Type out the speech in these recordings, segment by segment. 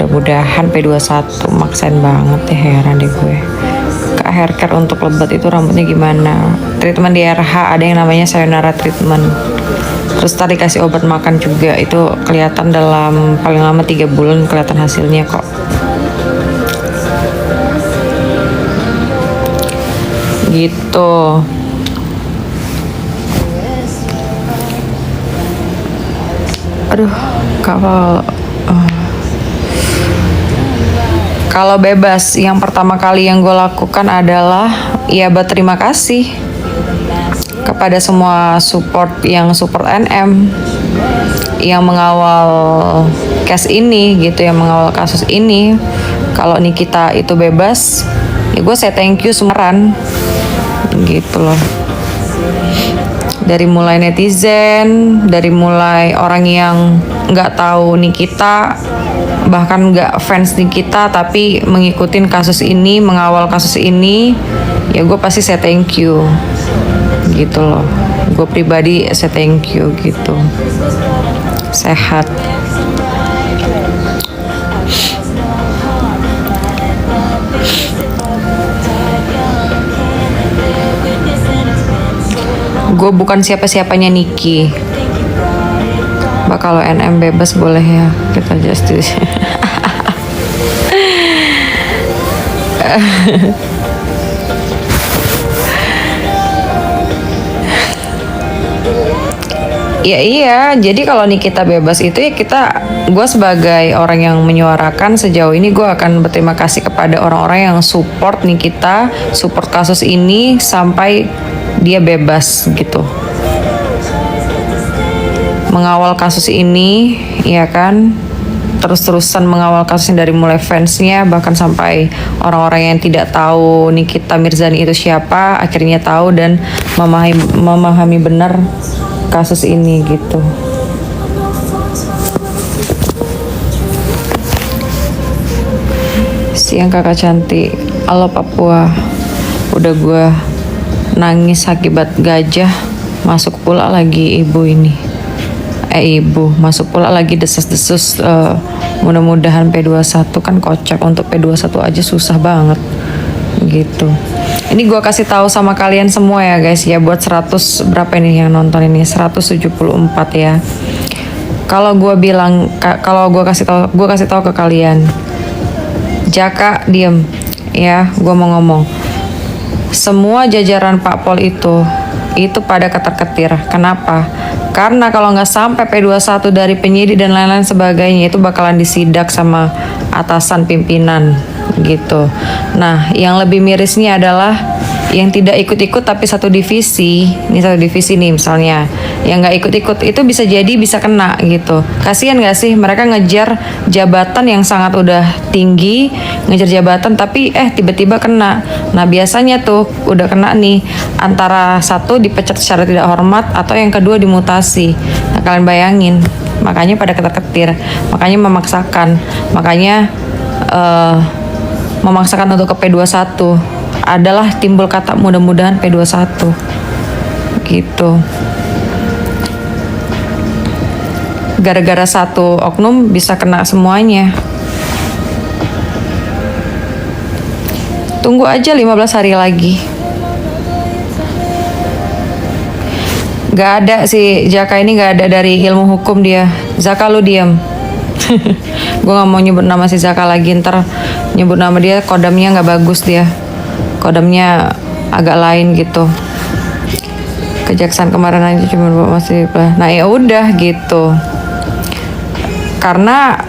mudah-mudahan P21 maksain banget ya, heran deh gue. Kak haircare untuk lebat itu rambutnya gimana? Treatment di RH ada yang namanya sayonara treatment. Terus tadi kasih obat makan juga, itu kelihatan dalam paling lama 3 bulan kelihatan hasilnya kok. Gitu. Aduh, kalau bebas, yang pertama kali yang gue lakukan adalah ya berterima kasih kepada semua support yang support NM, yang mengawal case ini gitu, yang mengawal kasus ini. Kalau Nikita itu bebas, ya gue say thank you semeran gitu loh. Dari mulai netizen, dari mulai orang yang nggak tahu Nikita, bahkan nggak fans Nikita tapi mengikutin kasus ini, mengawal kasus ini, ya gue pasti say thank you gitu loh. Gue pribadi say thank you gitu. Sehat. Gue bukan siapa-siapanya Niki. Mbak, kalau NM bebas boleh ya kita justice. Ya iya, jadi kalau Nikita bebas itu ya gue sebagai orang yang menyuarakan sejauh ini, gue akan berterima kasih kepada orang-orang yang support Nikita, support kasus ini sampai dia bebas gitu. Mengawal kasus ini, ya kan, terus-terusan mengawal kasusnya dari mulai fansnya bahkan sampai orang-orang yang tidak tahu Nikita Mirzani itu siapa akhirnya tahu dan memahami benar kasus ini gitu. Siang kakak cantik, halo Papua. Udah gue nangis akibat gajah, masuk pula lagi ibu masuk pula lagi desas-desus. Mudah-mudahan P21 kan kocak, untuk P21 aja susah banget gitu. Ini gue kasih tahu sama kalian semua ya guys ya, buat 100 berapa ini yang nonton ini, 174 ya. Kalau gue bilang, kalau gue kasih tahu ke kalian, Jaka diem ya, gue mau ngomong. Semua jajaran Pak Pol itu pada ketar-ketir. Kenapa? Karena kalau nggak sampai P21 dari penyidik dan lain-lain sebagainya, itu bakalan disidak sama atasan pimpinan gitu. Nah, yang lebih mirisnya adalah yang tidak ikut-ikut tapi satu divisi. Ini satu divisi nih misalnya, yang nggak ikut-ikut itu bisa kena gitu. Kasian nggak sih mereka ngejar jabatan yang sangat udah tinggi, ngejar jabatan tapi tiba-tiba kena. Nah biasanya tuh udah kena nih, antara satu dipecat secara tidak hormat atau yang kedua dimutasi. Nah kalian bayangin, makanya pada ketar-ketir, makanya memaksakan untuk ke P21 adalah timbul kata mudah-mudahan P21 gitu. Gara-gara satu oknum bisa kena semuanya. Tunggu aja 15 hari lagi. Gak ada si Jaka ini, gak ada dari ilmu hukum dia. Zaka lu diam. Gue gak mau nyebut nama si Zaka lagi, ntar nyebut nama dia kodamnya gak bagus dia. Kodamnya agak lain gitu. Kejaksaan kemarin aja cuma masih, nah ya udah gitu. Karena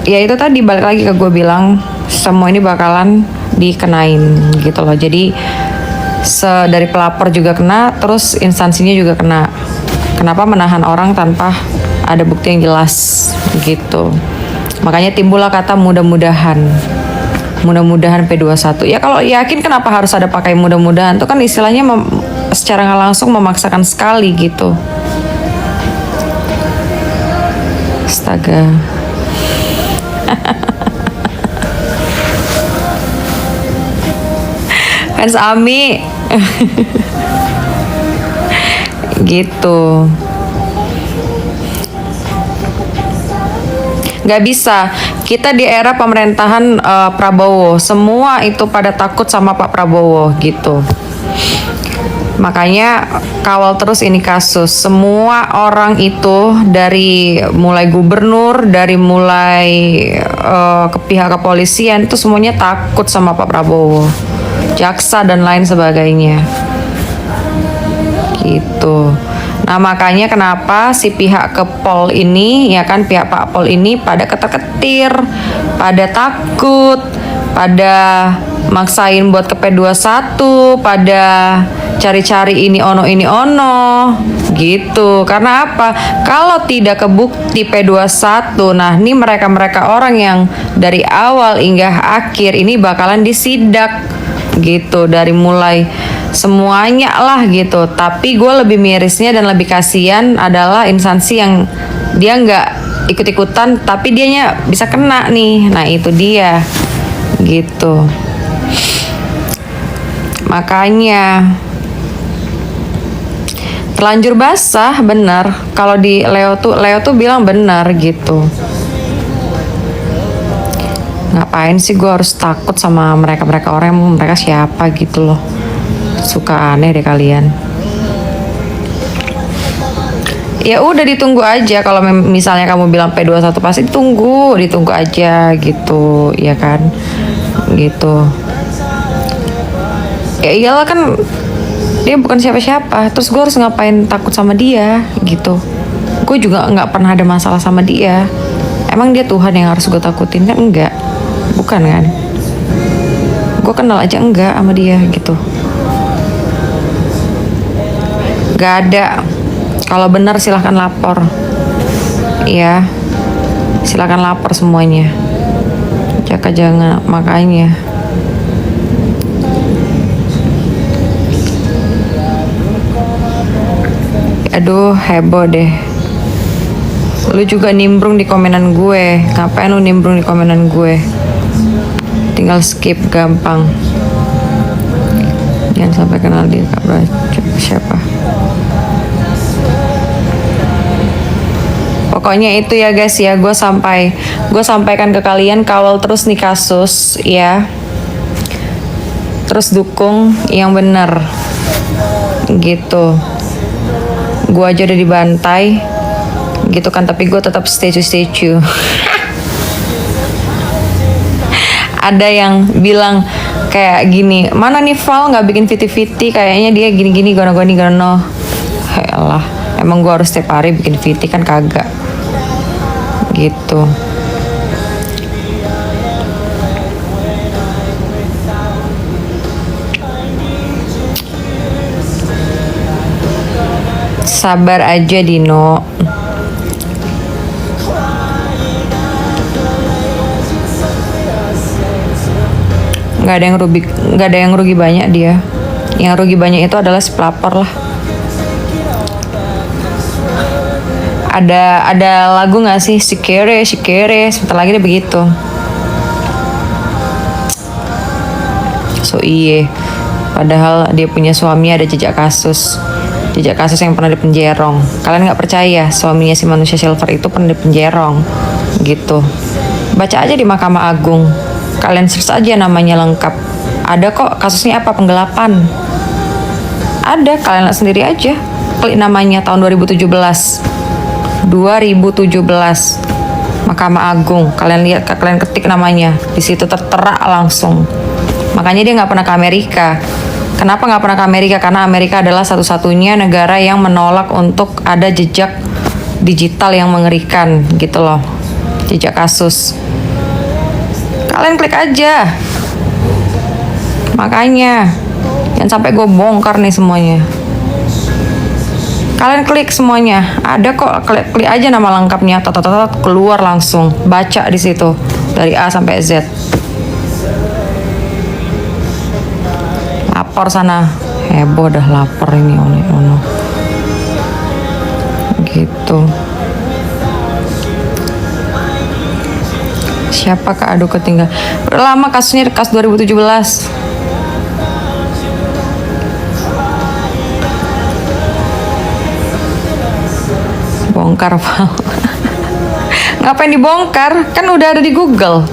ya itu tadi balik lagi ke gue bilang, semua ini bakalan dikenain gitu loh. Jadi dari pelapor juga kena, terus instansinya juga kena. Kenapa menahan orang tanpa ada bukti yang jelas gitu. Makanya timbullah kata mudah-mudahan P21. Ya kalau yakin kenapa harus ada pakai mudah-mudahan? Itu kan istilahnya secara nggak langsung memaksakan sekali gitu. Astaga. Fans Ami. Gitu. Gak bisa. Kita di era pemerintahan Prabowo, semua itu pada takut sama Pak Prabowo gitu. Makanya kawal terus ini kasus. Semua orang itu dari mulai gubernur, dari mulai ke pihak kepolisian itu semuanya takut sama Pak Prabowo, jaksa dan lain sebagainya. Gitu. Nah makanya kenapa si pihak ke Pol ini, ya kan pihak Pak Pol ini pada ketar-ketir, pada takut, pada maksain buat ke P21, pada cari-cari ini ono gitu. Karena apa? Kalau tidak kebukti P21, nah ini mereka-mereka orang yang dari awal hingga akhir ini bakalan disidak gitu, dari mulai semuanya lah gitu. Tapi gue lebih mirisnya dan lebih kasihan adalah instansi yang dia nggak ikut-ikutan tapi dianya bisa kena nih. Nah itu dia gitu. Makanya terlanjur basah, bener. Kalau di Leo tuh bilang benar gitu. Ngapain sih gue harus takut sama mereka orang yang mereka siapa gitu loh. Suka aneh deh kalian. Ya udah ditunggu aja. Kalau misalnya kamu bilang P21 pasti ditunggu aja gitu, ya kan? Gitu. Ya iyalah kan dia bukan siapa-siapa. Terus gue harus ngapain takut sama dia gitu. Gue juga nggak pernah ada masalah sama dia. Emang dia Tuhan yang harus gue takutin kan? Enggak. Bukan kan? Gue kenal aja enggak sama dia gitu. Gak ada. Kalau benar silahkan lapor. Ya, silahkan lapor semuanya. Jangan makanya. Aduh, heboh deh. Lu juga nimbrung di komenan gue. Ngapain lu nimbrung di komenan gue? Tinggal skip gampang. Jangan sampai kenal dia siapa. Pokoknya itu ya guys ya, gue sampaikan ke kalian, kawal terus nih kasus ya. Terus dukung yang benar. Gitu. Gue aja udah dibantai gitu kan, tapi gue tetap stay to. Ada yang bilang kayak gini, mana nih Val nggak bikin viti kayaknya dia gini gono. Yalah, emang gue harus setiap hari bikin viti kan? Kagak gitu. Sabar aja Dino. Nggak ada yang rugi banyak dia. Yang rugi banyak itu adalah si pelapor lah. Ada lagu nggak sih, si kere sebentar lagi dia begitu. So iye, padahal dia punya suami ada jejak kasus yang pernah dipenjerong. Kalian nggak percaya suaminya si manusia silver itu pernah dipenjerong gitu? Baca aja di Mahkamah Agung. Kalian search aja namanya lengkap. Ada kok kasusnya apa, penggelapan. Ada, kalian lihat sendiri aja. Klik namanya tahun 2017. Mahkamah Agung. Kalian lihat, kalian ketik namanya. Di situ tertera langsung. Makanya dia nggak pernah ke Amerika. Kenapa nggak pernah ke Amerika? Karena Amerika adalah satu-satunya negara yang menolak untuk ada jejak digital yang mengerikan gitu loh. Jejak kasus. Kalian klik aja. Makanya jangan sampai gue bongkar nih semuanya. Kalian klik semuanya. Ada kok, klik aja nama lengkapnya. Keluar langsung. Baca di situ dari A sampai Z. Lapor sana. Heboh dah lapor ini ono. Gitu. Siapa Kak? Aduh ketinggal. Udah lama kasusnya, kasus 2017. Bongkar Val. Ngapain dibongkar? Kan udah ada di Google.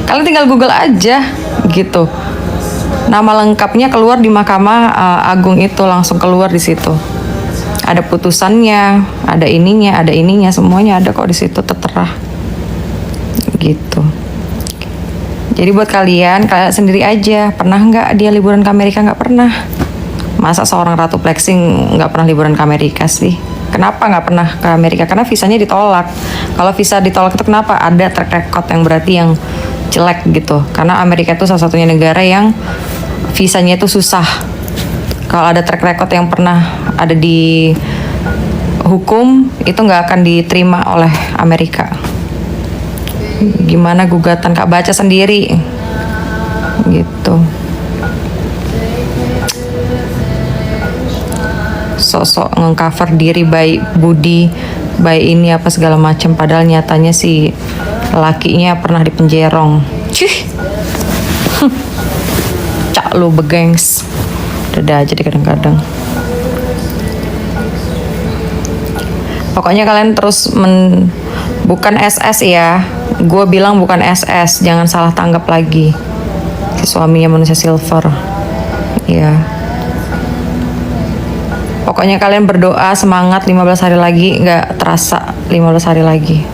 Kalian tinggal Google aja gitu. Nama lengkapnya keluar di Mahkamah Agung itu, langsung keluar di situ. Ada putusannya, ada ininya, semuanya ada kok di situ, tertera. Gitu. Jadi buat kalian sendiri aja, pernah nggak dia liburan ke Amerika? Nggak pernah. Masa seorang Ratu Flexing nggak pernah liburan ke Amerika sih? Kenapa nggak pernah ke Amerika? Karena visanya ditolak. Kalau visa ditolak itu kenapa? Ada track record yang berarti yang jelek gitu. Karena Amerika itu salah satunya negara yang visanya itu susah. Kalau ada track record yang pernah ada di hukum, itu nggak akan diterima oleh Amerika. Gimana gugatan Kak, baca sendiri gitu. Sosok nge-cover diri baik budi, baik ini apa segala macam, padahal nyatanya si lakinya pernah dipenjerong. Cih. Cak lu begengs. Udah aja deh kadang-kadang. Pokoknya kalian terus bukan SS ya. Gue bilang bukan SS, jangan salah tanggap lagi. Si suaminya manusia silver. Ya. Pokoknya kalian berdoa semangat, 15 hari lagi, nggak terasa 15 hari lagi.